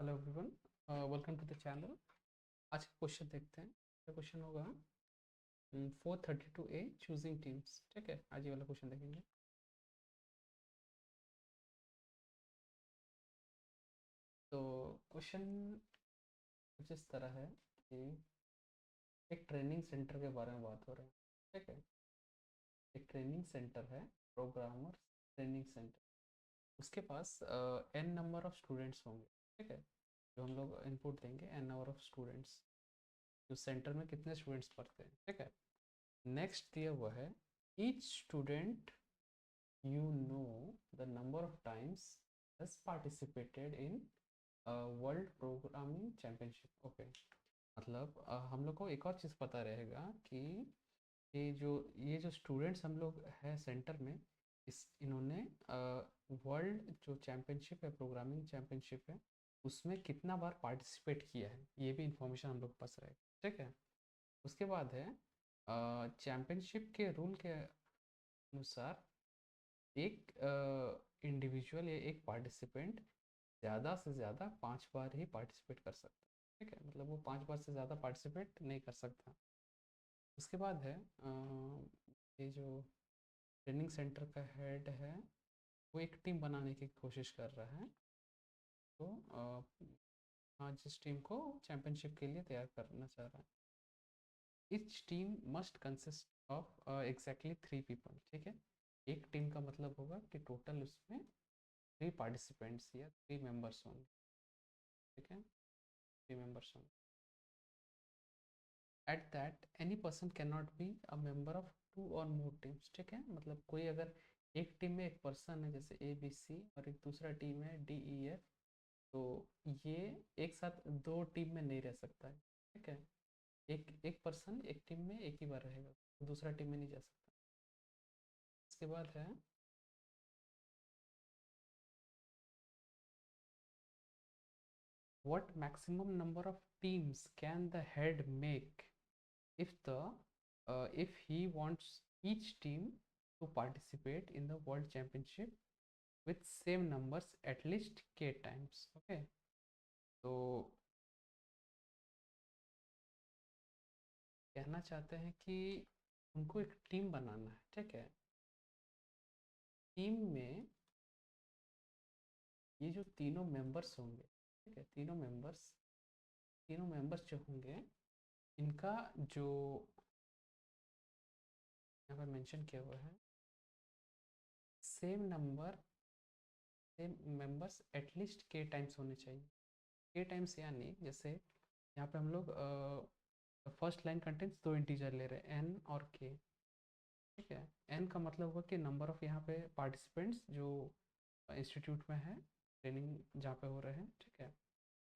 Hello everyone, welcome to the channel. आज का question देखते हैं। क्वेश्चन होगा 432A चूजिंग टीम्स। ठीक है, आज ये वाला क्वेश्चन देखेंगे। तो क्वेश्चन कुछ इस तरह है कि एक ट्रेनिंग सेंटर के बारे में बात हो रही है। ठीक है, एक ट्रेनिंग सेंटर है, प्रोग्रामर ट्रेनिंग सेंटर। उसके पास n नंबर ऑफ स्टूडेंट्स होंगे। ठीक है, जो हम लोग इनपुट देंगे n नंबर ऑफ स्टूडेंट्स, जो सेंटर में कितने स्टूडेंट्स पढ़ते हैं। ठीक है, नेक्स्ट दिया हुआ है each student you know the number of times has participated in world programming championship. Okay, मतलब हम लोग को एक और चीज़ पता रहेगा कि ये जो स्टूडेंट्स हम लोग हैं सेंटर में, इन्होंने वर्ल्ड जो चैम्पियनशिप है, प्रोग्रामिंग चैम्पियनशिप है, उसमें कितना बार पार्टिसिपेट किया है, ये भी इंफॉर्मेशन हम लोग के पास रहेगा। ठीक है, उसके बाद है चैम्पियनशिप के रूल के अनुसार एक इंडिविजुअल या एक पार्टिसिपेंट ज़्यादा से ज़्यादा 5 बार ही पार्टिसिपेट कर सकता है। ठीक है, मतलब वो 5 बार से ज़्यादा पार्टिसिपेट नहीं कर सकता। उसके बाद है ये जो ट्रेनिंग सेंटर का हेड है, वो एक टीम बनाने की कोशिश कर रहा है। तो हाँ, जिस टीम को चैम्पियनशिप के लिए तैयार करना चाह रहा है। Etch team must consist of exactly 3 people. ठीक है, एक टीम का मतलब होगा कि टोटल उसमें 3 पार्टिसिपेंट्स या 3 मेंबर्स होंगे। ठीक है, 3 मेंबर्स होंगे। At that any person can not be a member of 2 और मोर टीम्स। ठीक है, मतलब कोई अगर एक टीम में एक पर्सन है, जैसे ABC, और एक दूसरा टीम है DEF, तो ये एक साथ 2 टीम में नहीं रह सकता है। ठीक है, एक एक पर्सन एक टीम में एक ही बार रहेगा, दूसरा टीम में नहीं जा सकता। इसके बाद है what maximum number of teams can the head make if he wants each team to participate in the world championship with same numbers at least k times। okay, तो कहना चाहते हैं कि उनको एक टीम बनाना है। ठीक है, टीम में ये जो तीनों मेंबर्स होंगे, ठीक है, तीनों मेंबर्स जो होंगे, इनका जो यहाँ पर मेंशन किया हुआ है, same number same members at least के टाइम्स होने चाहिए। के टाइम्स यानी जैसे यहाँ पे हम लोग फर्स्ट लाइन कंटेंट्स 2 इंटीजर ले रहे हैं, एन और के। ठीक है, एन का मतलब होगा कि नंबर ऑफ यहाँ पे पार्टिसिपेंट्स जो इंस्टीट्यूट में है, ट्रेनिंग जहाँ पे हो रहे हैं। ठीक है,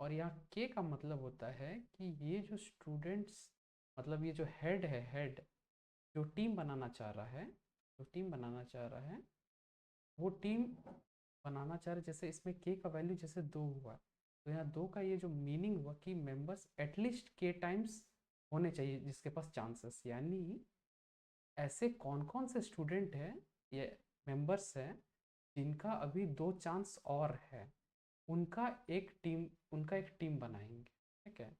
और यहाँ के का मतलब होता है कि ये जो स्टूडेंट्स, मतलब ये जो हेड जो टीम बनाना चाह रहा है, जो टीम बनाना चाह रहा है, वो टीम बनाना चाह रहे, जैसे इसमें के का वैल्यू जैसे 2 हुआ, तो यहाँ 2 का ये जो मीनिंग हुआ कि मेंबर्स एटलीस्ट के टाइम्स होने चाहिए जिसके पास चांसेस, यानी ऐसे कौन कौन से स्टूडेंट हैं, ये मेंबर्स हैं, जिनका अभी 2 चांस और है, उनका एक टीम बनाएंगे। ठीक है,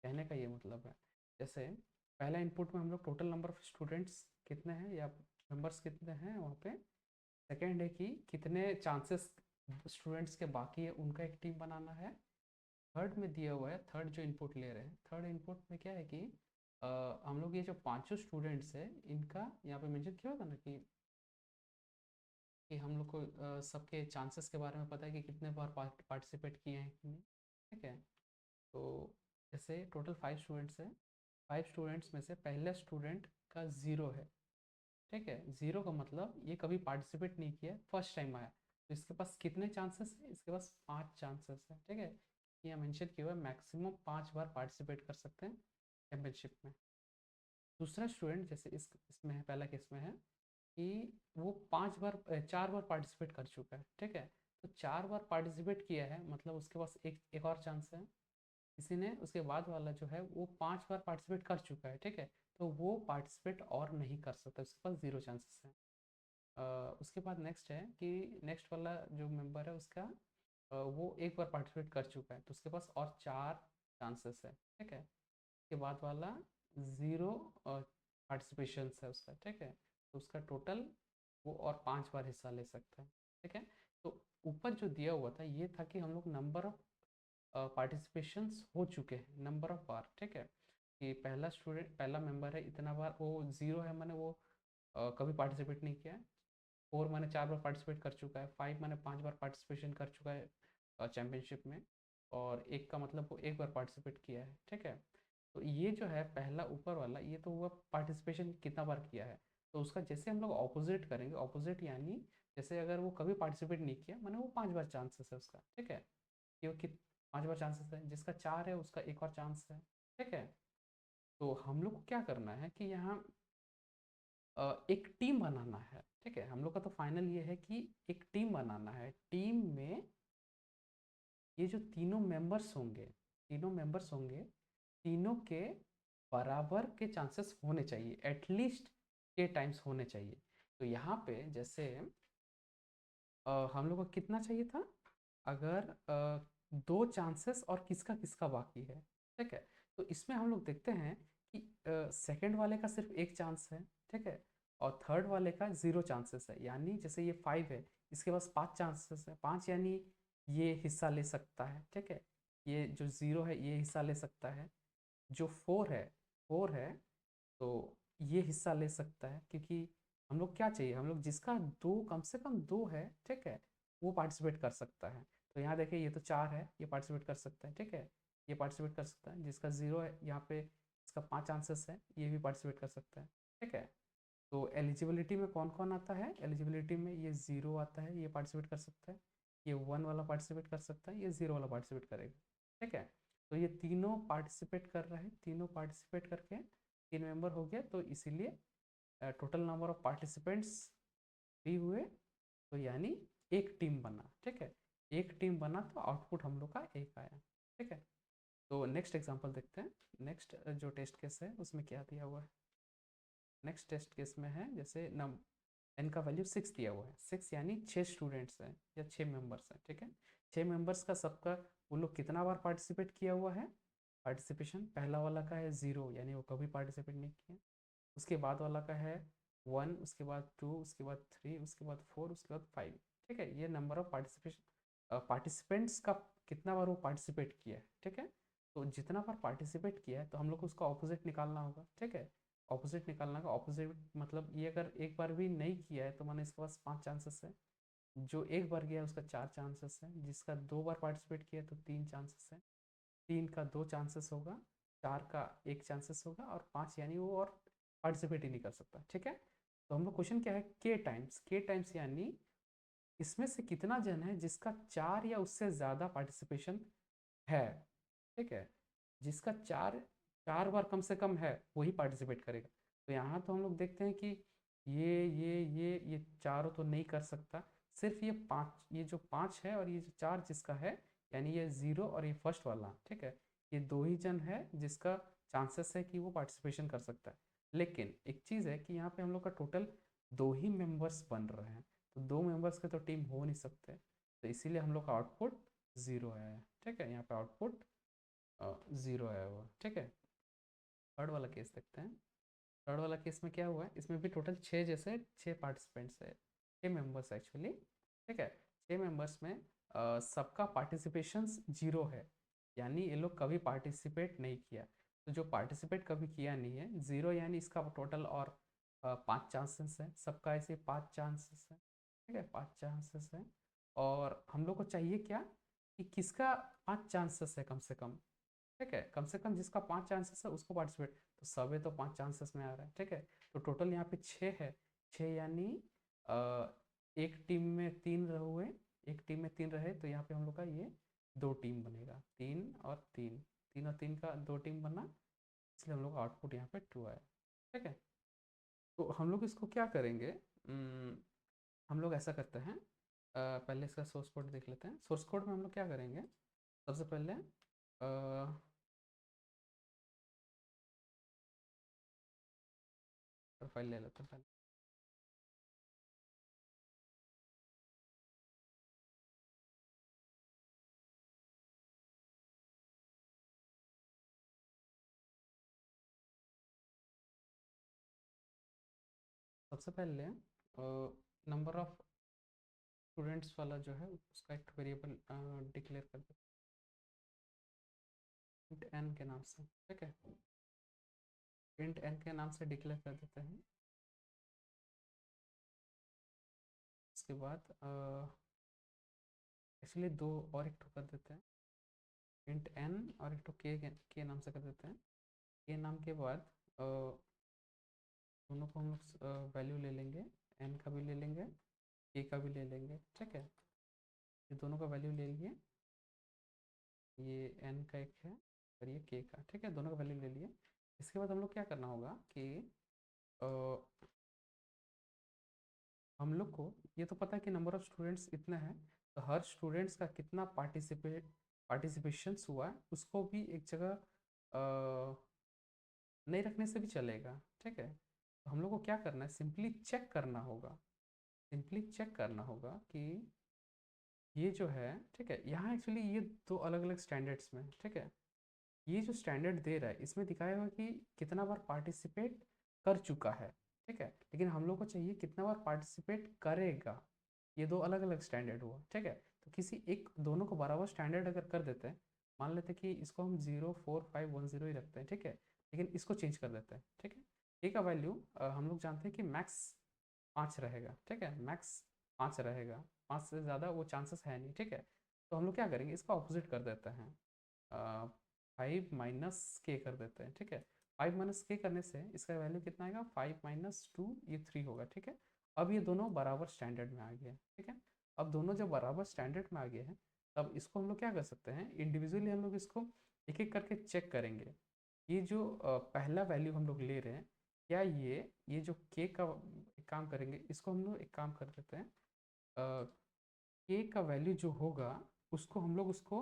कहने का ये मतलब है, जैसे पहला इनपुट में हम लोग टोटल नंबर ऑफ स्टूडेंट्स कितने हैं या मेंबर्स कितने हैं वहाँ पे, सेकेंड है कि कितने चांसेस स्टूडेंट्स के बाकी है, उनका एक टीम बनाना है। थर्ड में दिया हुआ है, थर्ड जो इनपुट ले रहे हैं, थर्ड इनपुट में क्या है कि हम लोग ये जो पांचों स्टूडेंट्स है, इनका यहाँ पे मेंशन किया होगा ना कि हम लोग को सबके चांसेस के बारे में पता है कि कितने बार पार्टिसिपेट किए हैं कि नहीं। ठीक है, तो जैसे टोटल 5 स्टूडेंट्स हैं, 5 स्टूडेंट्स में से पहले स्टूडेंट का 0 है। ठीक है, 0 का मतलब ये कभी पार्टिसिपेट नहीं किया, फर्स्ट टाइम आया, तो इसके पास कितने चांसेस है, इसके पास 5 चांसेस है। ठीक है, ये मेंशन किया हुआ है, मैक्सिमम 5 बार पार्टिसिपेट कर सकते हैं चैम्पियनशिप में। दूसरा स्टूडेंट जैसे इसमें है, पहला केस में है कि वो 4 बार पार्टिसिपेट कर चुका है। ठीक है, तो 4 बार पार्टिसिपेट किया है, मतलब उसके पास एक और चांस है। किसी ने उसके बाद वाला जो है वो 5 बार पार्टिसिपेट कर चुका है। ठीक है, तो वो पार्टिसिपेट और नहीं कर सकता, उसके पास 0 चांसेस है। उसके बाद नेक्स्ट है कि नेक्स्ट वाला जो मेंबर है उसका वो एक बार पार्टिसिपेट कर चुका है तो उसके पास और 4 चांसेस है, ठीक है। उसके बाद वाला 0 पार्टिसिपेशंस है उसका, ठीक है। तो उसका टोटल वो और 5 बार हिस्सा ले सकता है, ठीक है। तो ऊपर जो दिया हुआ था ये था कि हम लोग नंबर ऑफ पार्टिसिपेशंस हो चुके हैं, नंबर ऑफ बार, ठीक है। कि पहला स्टूडेंट, पहला मेंबर है इतना बार, वो 0 है मैंने वो कभी पार्टिसिपेट नहीं किया है। 4 मैंने 4 बार पार्टिसिपेट कर चुका है। 5 मैंने 5 बार पार्टिसिपेशन कर चुका है चैम्पियनशिप में। और एक का मतलब वो एक बार पार्टिसिपेट किया है, ठीक है। तो ये जो है पहला ऊपर वाला, ये तो हुआ पार्टिसिपेशन कितना बार किया है। तो उसका जैसे हम लोग ऑपोजिट करेंगे, ऑपोजिट यानी जैसे अगर वो कभी पार्टिसिपेट नहीं किया मैंने वो 5 बार चांसेस है उसका, ठीक है। कि वो कित 5 बार चांसेस है, जिसका 4 है उसका एक और चांस है, ठीक है। तो हम लोग को क्या करना है कि यहाँ एक टीम बनाना है, ठीक है। हम लोग का तो फाइनल ये है कि एक टीम बनाना है। टीम में ये जो तीनों मेंबर्स होंगे, तीनों के बराबर के चांसेस होने चाहिए, एटलीस्ट के टाइम्स होने चाहिए। तो यहाँ पे जैसे हम लोग को कितना चाहिए था, अगर 2 चांसेस और किसका किसका बाकी है, ठीक है। तो इसमें हम लोग देखते हैं कि सेकंड वाले का सिर्फ एक चांस है, ठीक है। और थर्ड वाले का 0 चांसेस है, यानी जैसे ये 5 है, इसके पास 5 चांसेस है, 5 यानी ये हिस्सा ले सकता है, ठीक है। ये जो 0 है ये हिस्सा ले सकता है। जो 4 है तो ये हिस्सा ले सकता है, क्योंकि हम लोग क्या चाहिए, हम लोग जिसका दो कम से कम 2 है, ठीक है, वो पार्टिसिपेट कर सकता है। तो यहाँ देखिए ये तो 4 है, ये पार्टिसिपेट कर सकता है, ठीक है। ये पार्टिसिपेट कर सकता है, जिसका 0 है यहाँ पे इसका 5 चांसेस है, ये भी पार्टिसिपेट कर सकता है, ठीक है। तो एलिजिबिलिटी में कौन कौन आता है, एलिजिबिलिटी में ये 0 आता है, ये पार्टिसिपेट कर सकता है। ये 1 वाला पार्टिसिपेट कर सकता है, ये 0 वाला पार्टिसिपेट करेगा, ठीक है। तो ये तीनों पार्टिसिपेट कर रहे हैं, तीनों पार्टिसिपेट करके 3 मेंबर हो गया, तो इसीलिए टोटल नंबर ऑफ पार्टिसिपेंट्स भी हुए। तो यानी एक टीम बना, ठीक है। एक टीम बना तो आउटपुट हम लोग का एक आया, ठीक है। तो नेक्स्ट एग्जांपल देखते हैं। नेक्स्ट जो टेस्ट केस है उसमें क्या दिया हुआ है। नेक्स्ट टेस्ट केस में है जैसे नम एन का वैल्यू 6 दिया हुआ है। 6 यानी 6 स्टूडेंट्स हैं या 6 मेंबर्स हैं, ठीक है। 6 मेंबर्स का सबका वो लोग कितना बार पार्टिसिपेट किया हुआ है, पार्टिसिपेशन पहला वाला का है 0 यानी वो कभी पार्टिसिपेट नहीं किया। उसके बाद वाला का है 1, उसके बाद 2, उसके बाद 3, उसके बाद 4, उसके बाद 5, ठीक है। ये नंबर ऑफ पार्टिसिपेशन, पार्टिसिपेंट्स का कितना बार वो पार्टिसिपेट किया है, ठीक है। तो जितना बार पार्टिसिपेट किया है तो हम लोग को उसका ऑपोजिट निकालना होगा, ठीक है। ऑपोजिट निकालना का ऑपोजिट मतलब ये अगर एक बार भी नहीं किया है तो मैंने इसके पास 5 चांसेस है। जो एक बार गया है उसका 4 चांसेस है, जिसका 2 बार पार्टिसिपेट किया है तो 3 चांसेस है। 3 का 2 चांसेस होगा, 4 का 1 चांसेस होगा, और 5 यानी वो और पार्टिसिपेट ही नहीं कर सकता, ठीक है। तो हम लोग क्वेश्चन क्या है, के टाइम्स यानी इसमें से कितना जन है जिसका 4 या उससे ज़्यादा पार्टिसिपेशन है, ठीक है। जिसका 4 बार कम से कम है वही पार्टिसिपेट करेगा। तो यहाँ तो हम लोग देखते हैं कि ये चारों तो नहीं कर सकता। सिर्फ ये 5, ये जो 5 है और ये जो 4 जिसका है, यानी ये 0 और ये फर्स्ट वाला, ठीक है। ये 2 ही जन है जिसका चांसेस है कि वो पार्टिसिपेशन कर सकता है। लेकिन एक चीज़ है कि यहाँ पे हम लोग का टोटल 2 ही मेंबर्स बन रहे हैं, तो 2 मेंबर्स के तो टीम हो नहीं सकते। तो इसीलिए हम लोग का आउटपुट 0 आया है, ठीक है। यहाँ पे आउटपुट 0 आया हुआ, ठीक है। थर्ड वाला केस देखते हैं। थर्ड वाला केस में क्या हुआ है, इसमें भी टोटल 6 जैसे 6 पार्टिसिपेंट्स है, 6 मेंबर्स एक्चुअली, ठीक है। 6 मेंबर्स में सबका पार्टिसिपेशंस 0 है, यानी ये लोग कभी पार्टिसिपेट नहीं किया। तो जो पार्टिसिपेट कभी किया नहीं है 0, यानी इसका टोटल और 5 चांसेस है, सबका ऐसे 5 चांसेस है, ठीक है, 5 चांसेस है। और हम लोग को चाहिए क्या, कि किसका 5 चांसेस है कम से कम, ठीक है। कम से कम जिसका 5 चांसेस है उसको पार्टिसिपेट, तो सब है तो 5 चांसेस में आ रहा है, ठीक है। तो टोटल यहाँ पे 6 है। 6 यानी अ, एक टीम में 3 हुए, एक टीम में 3 रहे, तो यहाँ पे हम लोग का ये 2 टीम बनेगा, 3 और 3, 3 और 3 का 2 टीम बना, इसलिए हम लोग का आउटपुट यहाँ पे 2 आया, ठीक है। तो हम लोग इसको क्या करेंगे, हम लोग ऐसा करते हैं, पहले इसका सोर्स कोड देख लेते हैं। सोर्स कोड में हम लोग क्या करेंगे, सबसे पहले फाइल ले लेते हैं। सबसे पहले नंबर ऑफ स्टूडेंट्स वाला जो है उसका एक वेरिएबल डिक्लेयर कर देते हैं int n के नाम से। ठीक है, int n के नाम से डिक्लेयर कर देते हैं। उसके बाद एक्चुअली दो और एक ठो कर देते हैं, int n और एक ठो k नाम से कर देते हैं। k नाम के बाद दोनों को हम लोग वैल्यू ले लेंगे, n का भी ले लेंगे, k का भी ले लेंगे। ठीक है, ये दोनों का वैल्यू ले लिए, ये n का एक है और ये k का। ठीक है, दोनों का वैल्यू ले लिए। इसके बाद हम लोग क्या करना होगा कि अ, हम लोग को ये तो पता है कि नंबर ऑफ स्टूडेंट्स इतना है, तो हर स्टूडेंट्स का कितना पार्टिसिपेशंस हुआ है उसको भी एक जगह नहीं रखने से भी चलेगा। ठीक है, तो हम लोग को क्या करना है, सिंपली चेक करना होगा, सिंपली चेक करना होगा कि ये जो है, ठीक है, यहाँ एक्चुअली ये दो अलग अलग स्टैंडर्ड्स में। ठीक है, ये जो स्टैंडर्ड दे रहा है इसमें दिखाएगा कि कितना बार पार्टिसिपेट कर चुका है। ठीक है, लेकिन हम लोग को चाहिए कितना बार पार्टिसिपेट करेगा। ये दो अलग अलग स्टैंडर्ड हुआ। ठीक है, तो किसी एक दोनों को बराबर स्टैंडर्ड अगर कर देते हैं, मान लेते हैं कि इसको हम 0 4 5 1 0 ही रखते हैं। ठीक है, लेकिन इसको चेंज कर देते हैं। ठीक है, ए का वैल्यू हम लोग जानते हैं कि मैक्स 5 रहेगा। ठीक है, मैक्स 5 रहेगा, 5 से ज़्यादा वो चांसेस है नहीं। ठीक है, तो हम लोग क्या करेंगे, इसका ऑपोजिट कर देते हैं, 5 - k कर देते हैं। ठीक है, 5 - k करने से इसका वैल्यू कितना आएगा, 5 - 2, ये 3 होगा। ठीक है, अब ये दोनों बराबर स्टैंडर्ड में आ गए। ठीक है, अब दोनों जब बराबर स्टैंडर्ड में आ गए हैं, तब इसको हम लोग क्या कर सकते हैं, इंडिविजुअली हम लोग इसको एक एक करके चेक करेंगे। ये जो पहला वैल्यू हम लोग ले रहे हैं, क्या ये जो के का एक काम करेंगे, इसको हम लोग एक काम कर देते हैं, के का वैल्यू जो होगा उसको हम लोग उसको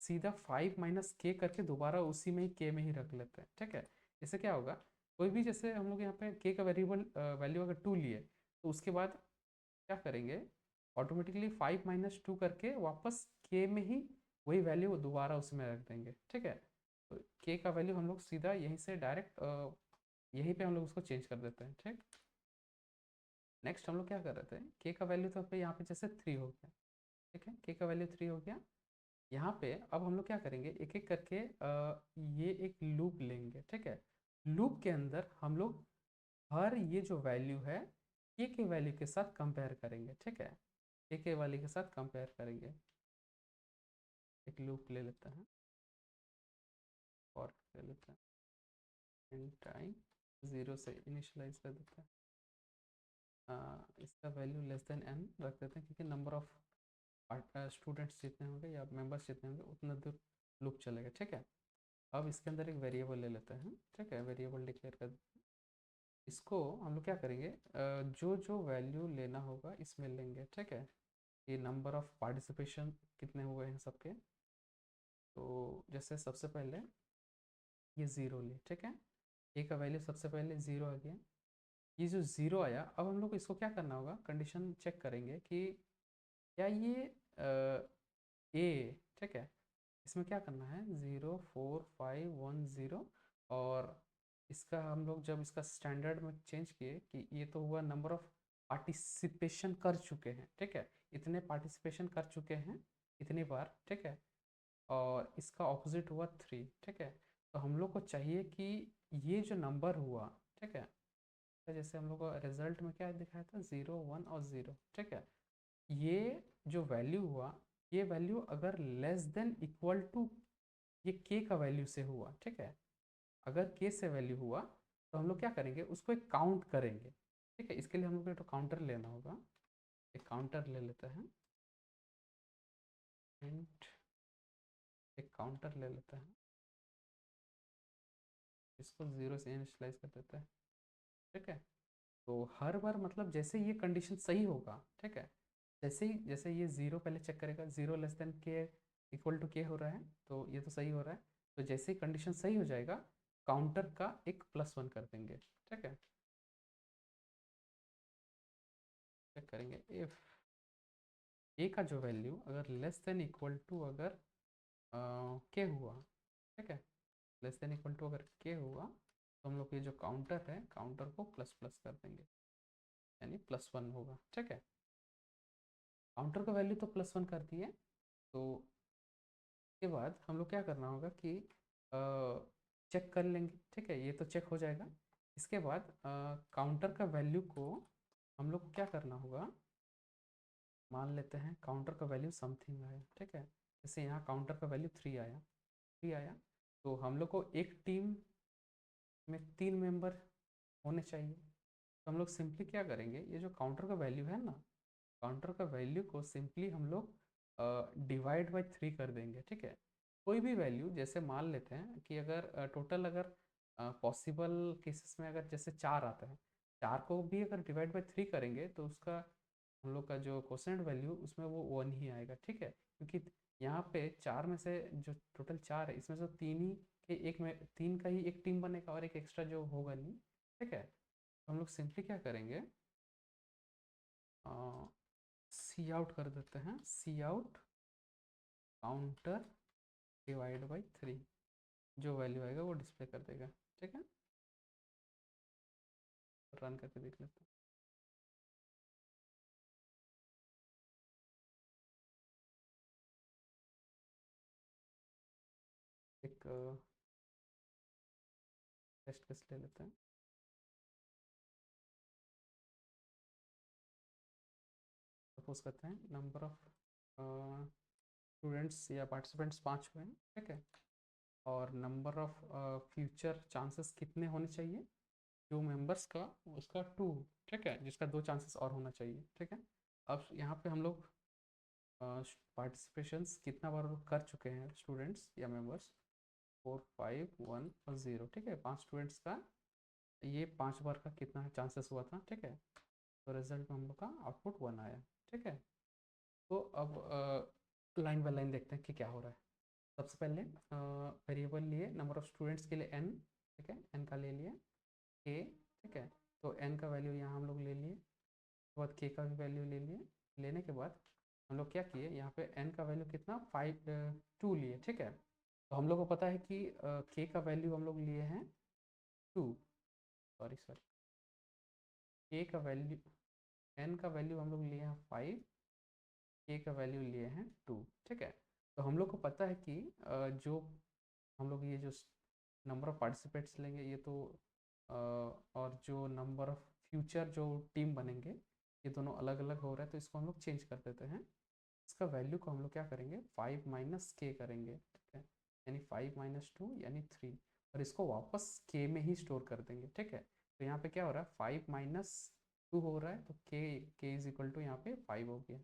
सीधा 5 - k करके दोबारा उसी में ही के में ही रख लेते हैं। ठीक है, इससे क्या होगा, कोई भी जैसे हम लोग यहाँ पे के का वेरिएबल वैल्यू अगर 2 लिए, तो उसके बाद क्या करेंगे, ऑटोमेटिकली 5 - 2 करके वापस के में ही वही वैल्यू दोबारा उसमें रख देंगे। ठीक है, तो के का वैल्यू हम लोग सीधा यहीं से डायरेक्ट यहीं पे हम लोग उसको चेंज कर देते हैं। ठीक, नेक्स्ट हम लोग क्या कर रहे थे, के का वैल्यू तो पे यहाँ पे जैसे 3 हो गया। ठीक है, के का वैल्यू 3 हो गया। यहाँ पे अब हम लोग क्या करेंगे, एक एक करके ये एक लूप लेंगे। ठीक है, लूप के अंदर हम लोग हर ये जो वैल्यू है के वैल्यू के साथ कंपेयर करेंगे। ठीक है, के वैल्यू के साथ कंपेयर करेंगे। एक लूप ले लेते हैं और ले लेते हैं इन टाइम 0 से इनिशलाइज कर देते हैं। इसका वैल्यू लेस देन n रख देते हैं, क्योंकि नंबर ऑफ स्टूडेंट्स जितने होंगे या मेंबर्स जितने होंगे उतना दूर लूप चलेगा। ठीक है, अब इसके अंदर एक वेरिएबल ले लेते हैं। ठीक है, वेरिएबल डिक्लेयर कर, इसको हम लोग क्या करेंगे, जो जो वैल्यू लेना होगा इसमें लेंगे। ठीक है, ये नंबर ऑफ पार्टिसिपेशन कितने हुए हैं सबके, तो जैसे सबसे पहले ये 0 लिए। ठीक है, ए का वैल्यू सबसे पहले 0 आ गया। ये जो 0 आया, अब हम लोग इसको क्या करना होगा, कंडीशन चेक करेंगे कि क्या ये ए, ठीक है, इसमें क्या करना है, 0 4 5 1 0, और इसका हम लोग जब इसका स्टैंडर्ड में चेंज किए कि ये तो हुआ नंबर ऑफ पार्टिसिपेशन कर चुके हैं। ठीक है, इतने पार्टिसिपेशन कर चुके हैं इतनी बार। ठीक है, और इसका ऑपोजिट हुआ 3। ठीक है, तो हम लोग को चाहिए कि ये जो नंबर हुआ, ठीक है, तो जैसे हम लोग को रिजल्ट में क्या दिखाया था, 0 1 और 0। ठीक है, ये जो वैल्यू हुआ, ये वैल्यू अगर लेस देन इक्वल टू ये के का वैल्यू से हुआ। ठीक है, अगर के से वैल्यू हुआ तो हम लोग क्या करेंगे, उसको एक काउंट करेंगे। ठीक है, इसके लिए हम लोग को एक काउंटर लेना होगा, एक काउंटर ले लेते हैं, int एक काउंटर ले लेते हैं, इसको 0 से इनिशियलाइज कर देते हैं। ठीक है, तो हर बार मतलब जैसे ये कंडीशन सही होगा, ठीक है, जैसे ये 0 पहले चेक करेगा, 0 लेस देन के इक्वल टू के हो रहा है, तो ये तो सही हो रहा है। तो जैसे ही कंडीशन सही हो जाएगा, काउंटर का एक +1 कर देंगे। ठीक है, चेक करेंगे इफ ए का जो वैल्यू अगर लेस देन इक्वल टू अगर के हुआ। ठीक है, लेस देन इक्वल टू अगर के हुआ, तो हम लोग ये जो काउंटर है, काउंटर को ++ कर देंगे। यानी +1 होगा, ठीक है। काउंटर का वैल्यू तो +1 कर दिए, तो के बाद हम लोग क्या करना होगा कि चेक कर लेंगे, ठीक है, ये तो चेक हो जाएगा। इसके बाद काउंटर का वैल्यू को हम लोग को क्या करना होगा, मान लेते हैं काउंटर का वैल्यू समथिंग आया, ठीक है। जैसे यहाँ काउंटर का वैल्यू 3 आया, तो हम लोग को एक टीम में 3 मेंबर होने चाहिए। तो हम लोग सिंपली क्या करेंगे, ये जो काउंटर का वैल्यू है ना, काउंटर का वैल्यू को सिंपली हम लोग डिवाइड बाय 3 कर देंगे, ठीक है। कोई भी वैल्यू, जैसे मान लेते हैं कि अगर टोटल, अगर पॉसिबल केसेस में अगर जैसे 4 आता है, 4 को भी अगर डिवाइड बाय 3 करेंगे तो उसका हम लोग का जो क्वोशंट वैल्यू उसमें वो 1 ही आएगा, ठीक है। क्योंकि यहाँ पे 4 में से जो टोटल 4 है, इसमें से 3 ही के एक में 3 का ही एक टीम बनेगा और एक एक्स्ट्रा जो होगा नहीं, ठीक है। तो हम लोग सिंपली क्या करेंगे, सी आउट कर देते हैं, सी आउट काउंटर डिवाइड बाय 3, जो वैल्यू आएगा वो डिस्प्ले कर देगा, ठीक है। रन करके देख लेते हैं। एक टेस्ट केस ले लेते हैं। सपोज करते हैं नंबर ऑफ स्टूडेंट्स या पार्टिसिपेंट्स 5 हुए हैं, ठीक है। और नंबर ऑफ फ्यूचर चांसेस कितने होने चाहिए, जो मेंबर्स का उसका 2, ठीक है, जिसका 2 चांसेस और होना चाहिए, ठीक है। अब यहाँ पे हम लोग पार्टिसिपेशंस कितना बार कर चुके हैं स्टूडेंट्स या मेंबर्स, 4, 5, 1 और 0, ठीक है। 5 स्टूडेंट्स का ये 5 बार का कितना चांसेस हुआ था, ठीक है। तो रिजल्ट में हम लोग का आउटपुट 1 आया, ठीक है। तो अब लाइन बाय लाइन देखते हैं कि क्या हो रहा है। सबसे पहले वेरिएबल लिए नंबर ऑफ स्टूडेंट्स के लिए n, ठीक है, n का ले लिए k, ठीक है। तो n का वैल्यू यहाँ हम लोग ले लिए, उसके बाद k का भी वैल्यू ले लिए। लेने के बाद हम लोग क्या किए, यहाँ पे n का वैल्यू कितना 2 लिए, ठीक है। तो हम लोग को पता है कि k का वैल्यू हम लोग लिए हैं 2, सॉरी k का वैल्यू, n का वैल्यू हम लोग लिए हैं 5, k का वैल्यू लिए हैं 2, ठीक है। तो हम लोग को पता है कि जो हम लोग ये जो नंबर ऑफ पार्टिसिपेंट्स लेंगे ये तो और जो नंबर ऑफ फ्यूचर जो टीम बनेंगे ये दोनों अलग अलग हो रहा है, तो इसको हम लोग चेंज कर देते हैं। इसका वैल्यू को हम लोग क्या करेंगे, 5 माइनस के करेंगे, ठीक है। यानी 5 - 2 यानी 3, और इसको वापस के में ही स्टोर कर देंगे, ठीक है। तो यहाँ पे क्या हो रहा है, 5 - 2 हो रहा है, तो के इज इक्वल टू यहाँ पे 5 हो गया,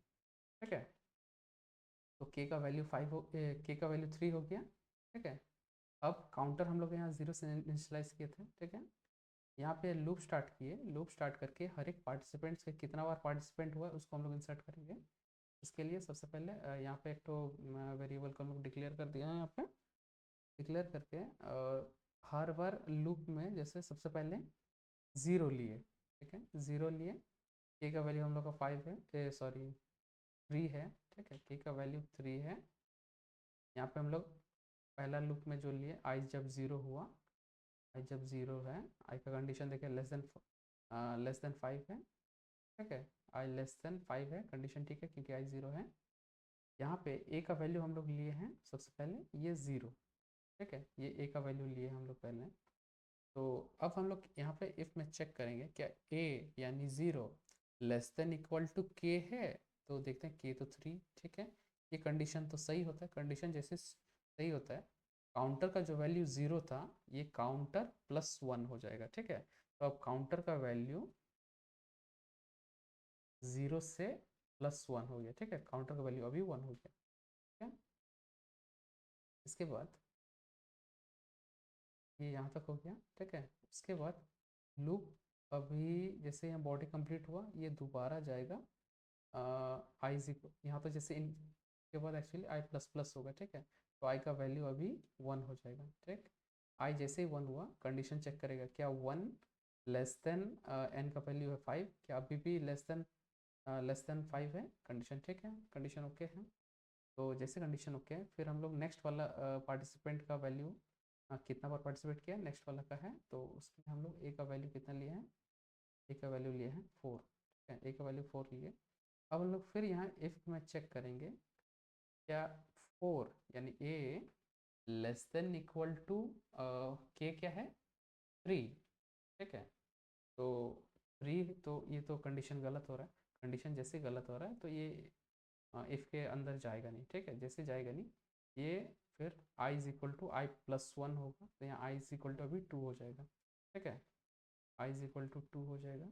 ठीक है। तो के का वैल्यू 5 हो, के का वैल्यू 3 हो गया, ठीक है। अब काउंटर हम लोग यहाँ 0 से इनिशियलाइज किए थे, ठीक है। यहाँ पे लूप स्टार्ट किए, लूप स्टार्ट करके हर एक पार्टिसिपेंट्स के कितना बार पार्टिसिपेंट हुआ उसको हम लोग इंसर्ट करेंगे। इसके लिए सबसे पहले यहाँ पे एक तो वेरिएबल को हम लोग डिक्लेयर कर दिया है, यहाँ पे डिक्लेयर करके हर बार लूप में जैसे सबसे पहले 0 लिए, ठीक है, 0 लिए। के का वैल्यू हम लोग का 5 है, सॉरी 3 है, ठीक है, के का वैल्यू 3 है। यहाँ पे हम लोग पहला लूप में जो लिए आई जब 0 हुआ, आई जब 0 है, आई का कंडीशन देखें लेस देन 5 है, ठीक है। आई लेस देन 5 है कंडीशन, ठीक है, क्योंकि आई 0 है। यहाँ पे ए का वैल्यू हम लोग लिए हैं सबसे पहले ये 0, ठीक है, ये ए का वैल्यू लिए हम लोग पहले। तो अब हम लोग यहाँ पे इफ में चेक करेंगे क्या ए यानी 0 लेस देन इक्वल टू के है, तो देखते हैं के तो 3, ठीक है। ये कंडीशन तो सही होता है, कंडीशन जैसे सही होता है, काउंटर का जो वैल्यू 0 था ये काउंटर +1 हो जाएगा, ठीक है। तो अब काउंटर का वैल्यू 0 से +1 हो गया, ठीक है, काउंटर का वैल्यू अभी 1 हो गया, ठीक है। इसके बाद ये यहाँ तक हो गया, ठीक है। उसके बाद लूप अभी जैसे यहाँ बॉडी कंप्लीट हुआ, ये दोबारा जाएगा आई जी, यहाँ तो जैसे इन के बाद एक्चुअली आई प्लस प्लस होगा, ठीक है। तो आई का वैल्यू अभी 1 हो जाएगा, ठीक। आई जैसे ही 1 हुआ कंडीशन चेक करेगा क्या 1 लेस देन एन का वैल्यू है 5, क्या अभी भी लेस देन 5 है कंडीशन, ठीक है, कंडीशन ओके है। तो जैसे कंडीशन ओके है, फिर हम लोग नेक्स्ट वाला पार्टिसिपेंट का वैल्यू कितना बार पार्टिसिपेट किया नेक्स्ट वाला का है, तो उसमें हम लोग ए का वैल्यू कितना लिए हैं, ए का वैल्यू लिए हैं 4, है, ए का वैल्यू 4 लिए। अब हम लोग फिर यहाँ इफ में चेक करेंगे क्या 4 यानी ए लेस देन इक्वल टू के क्या है 3, ठीक है। तो 3 तो ये तो कंडीशन गलत हो रहा है, कंडीशन जैसे गलत हो रहा है तो ये इफ़ के अंदर जाएगा नहीं, ठीक है। जैसे जाएगा नहीं ये फिर i is equal to I plus 1 होगा, तो यहाँ i इज इक्वल टू अभी 2 हो जाएगा, ठीक है। i इज इक्वल टू 2 हो जाएगा।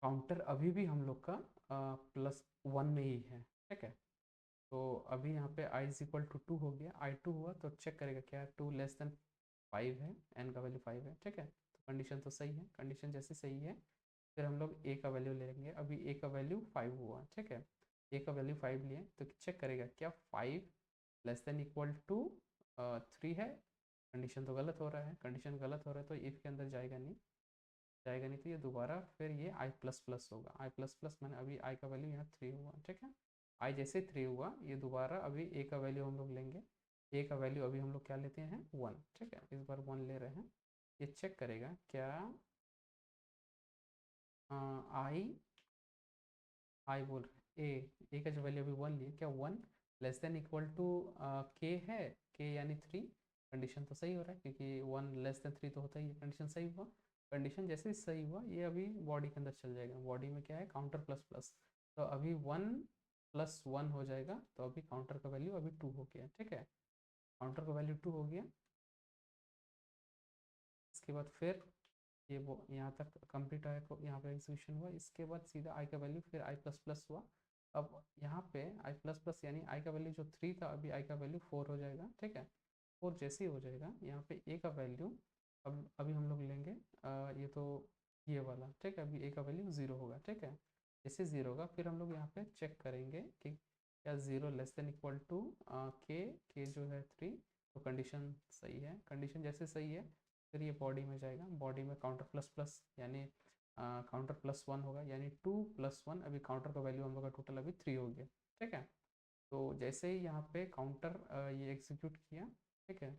काउंटर अभी भी हम लोग का प्लस 1 में ही है, ठीक है। तो अभी यहाँ पे i इज इक्वल टू 2 हो गया, आई 2 हुआ तो चेक करेगा क्या 2 लेस देन 5 है, n का वैल्यू 5 है, ठीक है। तो कंडीशन तो सही है, कंडीशन जैसे सही है फिर हम लोग a का वैल्यू लेंगे। अभी a का वैल्यू 5 हुआ, ठीक है। a का वैल्यू 5 लिए तो चेक करेगा क्या 5 लेस देन इक्वल टू 3 है। कंडीशन तो गलत हो रहा है, कंडीशन गलत हो रहा है तो इफ़ के अंदर जाएगा नहीं, जाएगा नहीं तो ये दोबारा फिर ये i प्लस प्लस होगा। i प्लस प्लस मैंने अभी i का वैल्यू यहाँ 3 हुआ, ठीक है। i जैसे 3 हुआ ये दोबारा अभी a का वैल्यू हम लोग लेंगे। a का वैल्यू अभी हम लोग क्या लेते हैं 1, ठीक है। इस बार 1 ले रहे हैं। ये चेक करेगा क्या आई आई बोल रहे ए का जो वैल्यू अभी 1 लिए क्या 1 लेस देन इक्वल टू के है, के यानी 3। कंडीशन तो सही हो रहा है क्योंकि 1 लेस देन 3 तो होता ही है, कंडीशन सही हुआ। कंडीशन जैसे ही सही हुआ ये अभी बॉडी के अंदर चल जाएगा। बॉडी में क्या है काउंटर प्लस प्लस, तो अभी 1 प्लस 1 हो जाएगा, तो अभी काउंटर का वैल्यू अभी 2 हो गया, ठीक है। काउंटर का वैल्यू 2 हो गया। इसके बाद फिर ये वो यहाँ तक कंप्लीट आया, यहाँ पे एग्जीक्यूशन हुआ। इसके बाद सीधा आई का वैल्यू फिर आई प्लस प्लस हुआ। अब यहाँ पे आई प्लस प्लस यानी आई का वैल्यू जो 3 था अभी आई का वैल्यू 4 हो जाएगा, ठीक है। 4 जैसे ही हो जाएगा यहाँ पे ए का वैल्यू अब अभी हम लोग लेंगे ये तो ये वाला, ठीक है। अभी ए का वैल्यू 0 होगा, ठीक है। जैसे 0 होगा फिर हम लोग यहाँ पे चेक करेंगे कि क्या 0 लेस देन इक्वल टू के जो है 3। तो कंडीशन सही है, कंडीशन जैसे सही है फिर ये बॉडी में जाएगा। बॉडी में काउंटर प्लस प्लस यानी काउंटर प्लस 1 होगा यानी 2 प्लस 1। अभी काउंटर का वैल्यू हम लोग का टोटल अभी 3 हो गया, ठीक है। तो जैसे ही यहाँ पे काउंटर ये एग्जीक्यूट किया, ठीक है,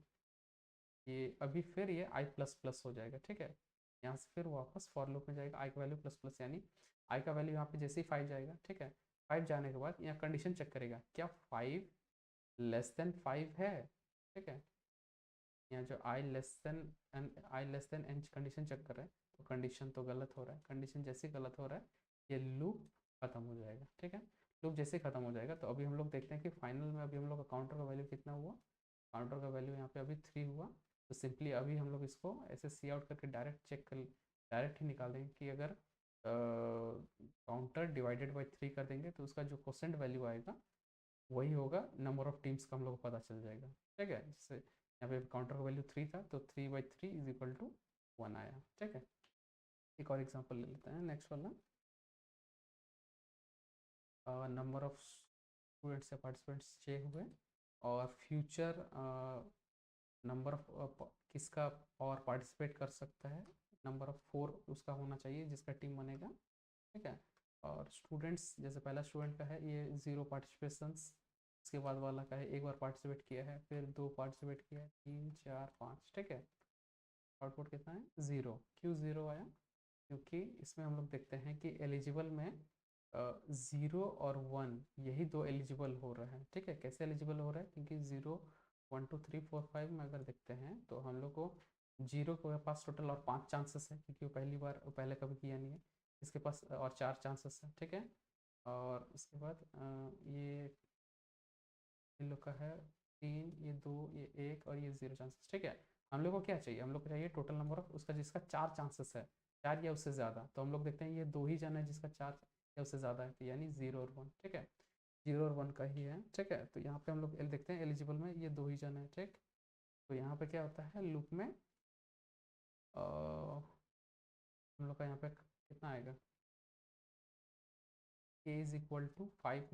ये अभी फिर ये आई प्लस प्लस हो जाएगा, ठीक है। यहाँ से फिर वापस फॉर लूप में जाएगा आई का वैल्यू प्लस प्लस यानी आई का वैल्यू यहाँ पे जैसे ही 5 जाएगा, ठीक है। 5 जाने के बाद यहाँ कंडीशन चेक करेगा क्या 5 लेस देन 5 है, ठीक है। यहाँ जो I less than N condition check कर रहे हैं तो कंडीशन तो गलत हो रहा है। कंडीशन जैसे गलत हो रहा है ये लूप खत्म हो जाएगा, ठीक है। लूप जैसे खत्म हो जाएगा तो अभी हम लोग देखते हैं कि फाइनल में अभी हम लोग का काउंटर का वैल्यू कितना हुआ। काउंटर का वैल्यू यहाँ पे अभी 3 हुआ। तो सिंपली अभी हम लोग इसको ऐसे सी आउट करके डायरेक्ट चेक कर डायरेक्ट ही निकाल देंगे कि अगर काउंटर डिवाइडेड बाई 3 कर देंगे तो उसका जो क्वोशेंट वैल्यू आएगा वही होगा नंबर ऑफ टीम्स का, हम लोग को पता चल जाएगा, ठीक है। जैसे यहाँ पे काउंटर का वैल्यू 3 था तो 3/3 इज इक्वल टू 1 आया, ठीक है। एक और एग्जांपल ले लेते हैं नेक्स्ट वाला। नंबर ऑफ स्टूडेंट्स या पार्टिसिपेंट्स 6 हुए और फ्यूचर नंबर ऑफ किसका और पार्टिसिपेट कर सकता है नंबर ऑफ 4 उसका होना चाहिए जिसका टीम बनेगा, ठीक है। और स्टूडेंट्स जैसे पहला स्टूडेंट का है ये 0 पार्टिसिपेशंस, इसके बाद वाला का है एक बार पार्टिसिपेट किया है, फिर 2 पार्टिसिपेट किया है, 3 4 5, ठीक है। आउटपुट कितना है 0। क्यों 0 आया? क्योंकि इसमें हम लोग देखते हैं कि एलिजिबल में 0 और 1 यही दो एलिजिबल हो रहा है, ठीक है। कैसे एलिजिबल हो रहा है? क्योंकि 0 1 2 3 4 5 में अगर देखते हैं तो हम लोग को 0 के पास टोटल और 5 चांसेस है क्योंकि वो पहली बार पहले कभी किया नहीं है। इसके पास और 4 चांसेस है, ठीक है। और इसके बाद ये इन लोग का है 3, ये 2, ये 1 और ये 0 चांसेस, ठीक है। हम लोग को क्या चाहिए? हम लोग को चाहिए टोटल नंबर ऑफ उसका जिसका 4 चांसेस है, 4 या उससे ज़्यादा। तो हम लोग देखते हैं ये 2 ही जन है जिसका 4 या उससे ज़्यादा है, तो यानी 0 और 1, ठीक है। 0 और 1 का ही है, ठीक है। तो यहाँ पे हम लोग देखते हैं एलिजिबल में ये 2 ही जन है, ठीक। तो यहाँ पे क्या होता है लूप में हम लोग का यहाँ पे कितना आएगा k इज इक्वल टू 5 -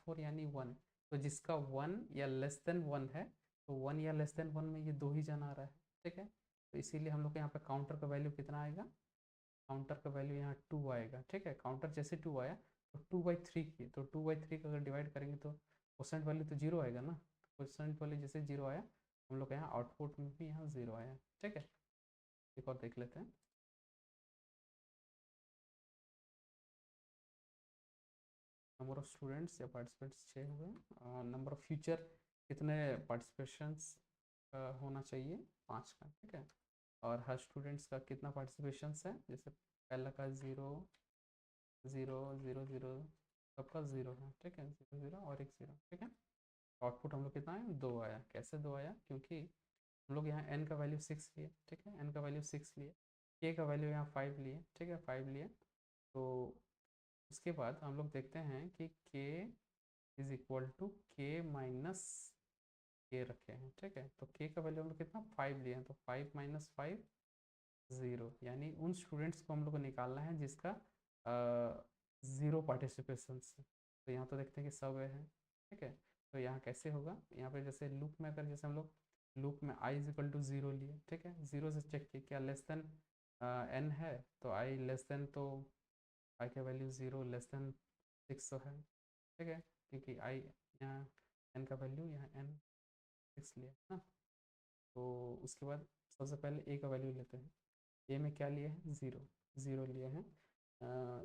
4 यानी 1। तो जिसका 1 या लेस देन 1 है तो 1 या लेस देन 1 में ये 2 ही जन आ रहा है, ठीक है। तो इसीलिए हम लोग के यहाँ पे काउंटर का वैल्यू कितना आएगा? काउंटर का वैल्यू यहाँ 2 आएगा, ठीक है। काउंटर जैसे 2 आया तो 2/3 की, तो 2/3 का अगर डिवाइड करेंगे तो परसेंट वैल्यू तो 0 आएगा ना। परसेंट वैल्यू जैसे 0 आया हम लोग का यहाँ आउटपुट में भी यहाँ 0 आया, ठीक है। एक और देख लेते हैं। नंबर ऑफ स्टूडेंट्स या पार्टिसिपेंट्स 6 हुए। नंबर ऑफ फ्यूचर कितने पार्टिसिपेशंस होना चाहिए, 5 का, ठीक है। और हर स्टूडेंट्स का कितना पार्टिसिपेशंस है, जैसे पहला का 0 0 0 0, सबका 0 है, ठीक है, 0 0 और एक 0, ठीक है। आउटपुट हम लोग कितना है, 2 आया। कैसे 2 आया, क्योंकि हम लोग यहाँ n का वैल्यू 6 लिए, ठीक है, n का वैल्यू 6 लिए, k का वैल्यू यहाँ 5 लिए, ठीक है, 5 लिए। तो उसके बाद हम लोग देखते हैं कि k is equal to k minus के रखे हैं, ठीक है। तो k का वैल्यू हम लोग कितना 5 लिए हैं, तो 5 माइनस 5 0, यानी उन स्टूडेंट्स को हम लोग को निकालना है जिसका 0 पार्टिसिपेशन है। तो यहाँ तो देखते हैं कि सब है, ठीक है। तो यहाँ कैसे होगा, यहाँ पे जैसे लूप में अगर जैसे हम लोग लूप में i इज इक्वल टू 0 लिए, ठीक है, 0 से चेक किए क्या लेस देन n है, तो i लेस देन, तो i का वैल्यू 0 लेस देन 6 तो है, ठीक है, क्योंकि i यहाँ n का वैल्यू यहाँ n 6 लिया है ना। तो उसके बाद सबसे पहले a का वैल्यू लेते हैं। ए में क्या लिए हैं, 0 0 लिए हैं।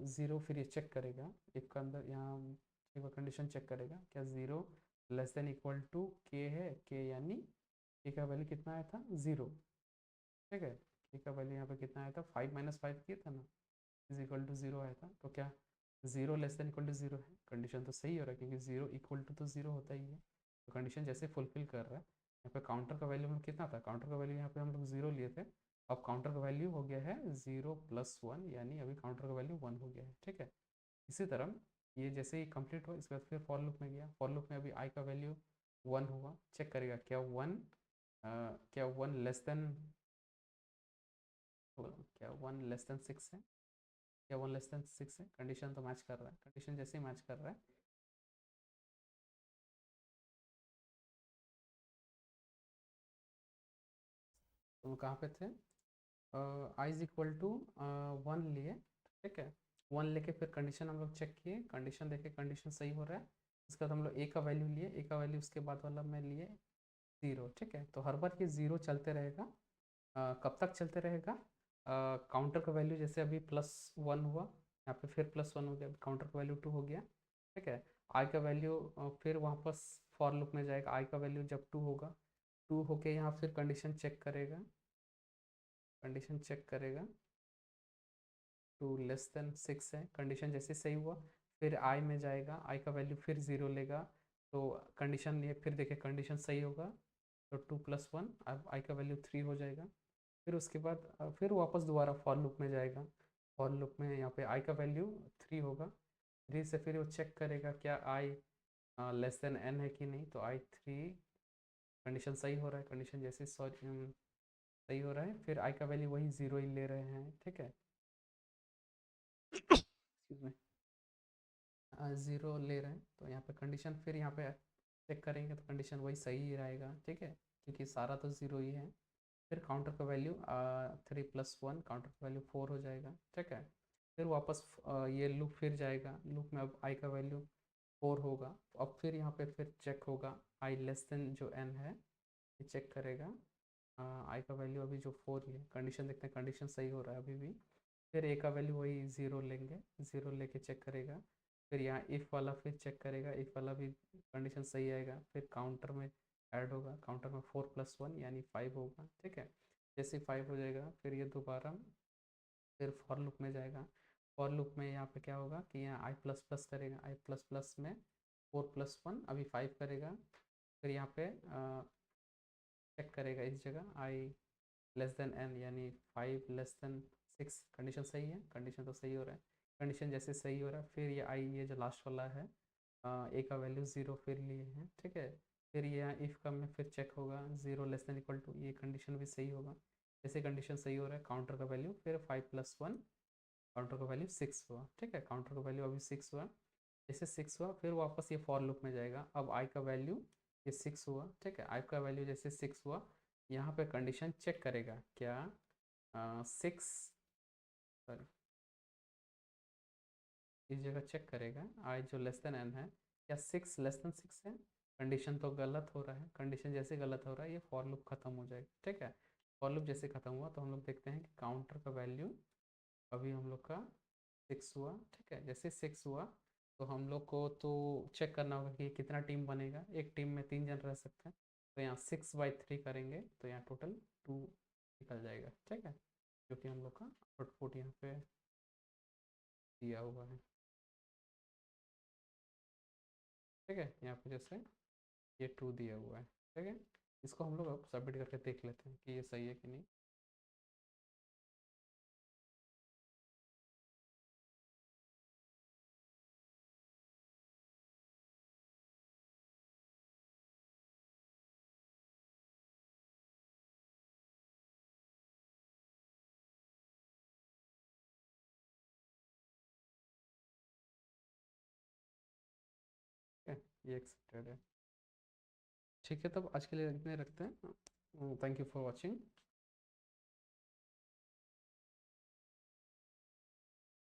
0 फिर ये चेक करेगा इफ का अंदर, यहाँ एक बार कंडीशन चेक करेगा क्या 0 लेस देन इक्वल टू के है, के यानी के का वैल्यू कितना आया था, 0, ठीक है। के का वैल्यू यहाँ पे कितना आया था, 5 माइनस 5 किया था ना, इज इक्वल टू 0 आया था। तो क्या 0 लेस देन इक्वल टू 0 है, कंडीशन तो सही हो रहा है क्योंकि 0 इक्वल टू तो 0 होता ही है। तो कंडीशन जैसे फुलफिल कर रहा है। यहाँ पे काउंटर का वैल्यू हम लोग कितना था, काउंटर का वैल्यू यहाँ पे हम लोग 0 लिए थे, अब काउंटर का वैल्यू हो गया है 0 प्लस 1, यानी अभी काउंटर का वैल्यू 1 हो गया है, ठीक है। इसी तरह ये जैसे ही कंप्लीट हो, इसके बाद फिर फॉर लूप में गया, फॉर लूप में अभी आई का वैल्यू 1 हुआ, चेक करेगा क्या 1 लेस देन, क्या 1 लेस देन 6 है, क्या 1 लेस देन 6 है, कंडीशन तो मैच कर रहा है, कंडीशन जैसे ही मैच कर रहा है। तो हम कहाँ पे थे, आई इज इक्वल टू 1 लिए, ठीक है, 1 लेके फिर कंडीशन हम लोग चेक किए, कंडीशन देखे कंडीशन सही हो रहा है। उसके बाद हम लोग ए का वैल्यू लिए, ए का वैल्यू उसके बाद वाला में लिए 0, ठीक है। तो हर बार ये 0 चलते रहेगा। कब तक चलते रहेगा, काउंटर का वैल्यू जैसे अभी +1 हुआ, यहाँ पे फिर +1 हो गया, काउंटर का वैल्यू 2 हो गया, ठीक है। आई का वैल्यू फिर वापस फॉर लूप में जाएगा, आई का वैल्यू जब 2 होगा, 2 होके यहाँ फिर कंडीशन चेक करेगा, कंडीशन चेक करेगा 2 लेस देन 6 है, कंडीशन जैसे सही हुआ फिर आई में जाएगा, आई का वैल्यू फिर 0 लेगा, तो कंडीशन ये फिर देखे कंडीशन सही होगा, तो 2 प्लस 1, अब आई का वैल्यू 3 हो जाएगा। फिर उसके बाद फिर वापस दोबारा फॉर लूप में जाएगा, फॉर लूप में यहाँ पे आई का वैल्यू 3 होगा, 3 से फिर वो चेक करेगा क्या आई लेस देन n है कि नहीं, तो आई 3, कंडीशन सही हो रहा है, कंडीशन जैसे सही हो रहा है, फिर आई का वैल्यू वही 0 ही ले रहे हैं, ठीक है, एक्सक्यूज में, 0 ले रहे हैं। तो यहाँ पे कंडीशन फिर यहाँ पे चेक करेंगे तो कंडीशन वही सही ही रहेगा, ठीक है, क्योंकि सारा तो 0 ही है। फिर काउंटर का वैल्यू 3 प्लस 1, काउंटर का वैल्यू 4 हो जाएगा, ठीक है। फिर वापस ये लूप फिर जाएगा, लूप में अब आई का वैल्यू 4 होगा, अब फिर यहाँ पे फिर चेक होगा आई लेस देन जो n है, ये चेक करेगा, आई का वैल्यू अभी जो 4 ही है, कंडीशन देखते हैं कंडीशन सही हो रहा है अभी भी। फिर ए का वैल्यू वही 0 लेंगे, 0 लेके चेक करेगा, फिर यहाँ इफ़ वाला फिर चेक करेगा, इफ़ वाला भी कंडीशन सही आएगा, फिर काउंटर में ऐड होगा, काउंटर में 4 प्लस 1 यानी 5 होगा, ठीक है। जैसे 5 हो जाएगा फिर ये दोबारा फिर फॉर लूप में जाएगा, फॉर लूप में यहाँ पे क्या होगा कि यहाँ आई प्लस प्लस करेगा, आई प्लस प्लस में 4 प्लस 1 अभी 5 करेगा, फिर यहाँ पे चेक करेगा इस जगह आई लेस देन n यानी 5 लेस देन 6, कंडीशन सही है, कंडीशन तो सही हो रहा है, कंडीशन जैसे सही हो रहा है फिर ये आई ये जो लास्ट वाला है ए का वैल्यू 0 फिर लिए हैं, ठीक है। फिर ये यहाँ इफ़ का में फिर चेक होगा 0 लेस देन इक्वल टू, ये कंडीशन भी सही होगा, जैसे कंडीशन सही हो रहा है काउंटर का वैल्यू फिर 5 प्लस 1, काउंटर का वैल्यू 6 हुआ, ठीक है, काउंटर का वैल्यू अभी 6 हुआ, जैसे 6 हुआ फिर वापस ये फॉर लूप में जाएगा, अब आई का वैल्यू ये 6 हुआ, ठीक है, आई का वैल्यू जैसे 6 हुआ, यहाँ पे कंडीशन चेक करेगा क्या 6, सॉरी इस जगह चेक करेगा आई जो लेस देन n है, क्या 6 लेस देन 6 है, कंडीशन तो गलत हो रहा है, कंडीशन जैसे गलत हो रहा है ये फॉर लूप खत्म हो जाएगा, ठीक है। फॉर लूप जैसे खत्म हुआ तो हम लोग देखते हैं कि काउंटर का वैल्यू अभी हम लोग का 6 हुआ, ठीक है, जैसे 6 हुआ तो हम लोग को तो चेक करना होगा कि कितना टीम बनेगा। एक टीम में 3 जन रह सकते हैं, तो यहाँ 6/3 करेंगे तो यहाँ टोटल 2 निकल जाएगा। ठीक है, जो कि हम लोग का आउटपुट यहाँ पे दिया हुआ है। ठीक है, यहाँ पे जैसे ये 2 दिया हुआ है। ठीक है, इसको हम लोग अब सबमिट करके देख लेते हैं कि ये सही है कि नहीं। ठीक है, ये एक्सेप्टेड है। ठीक है, तब आज के लिए इतने रखते हैं। Thank you for watching.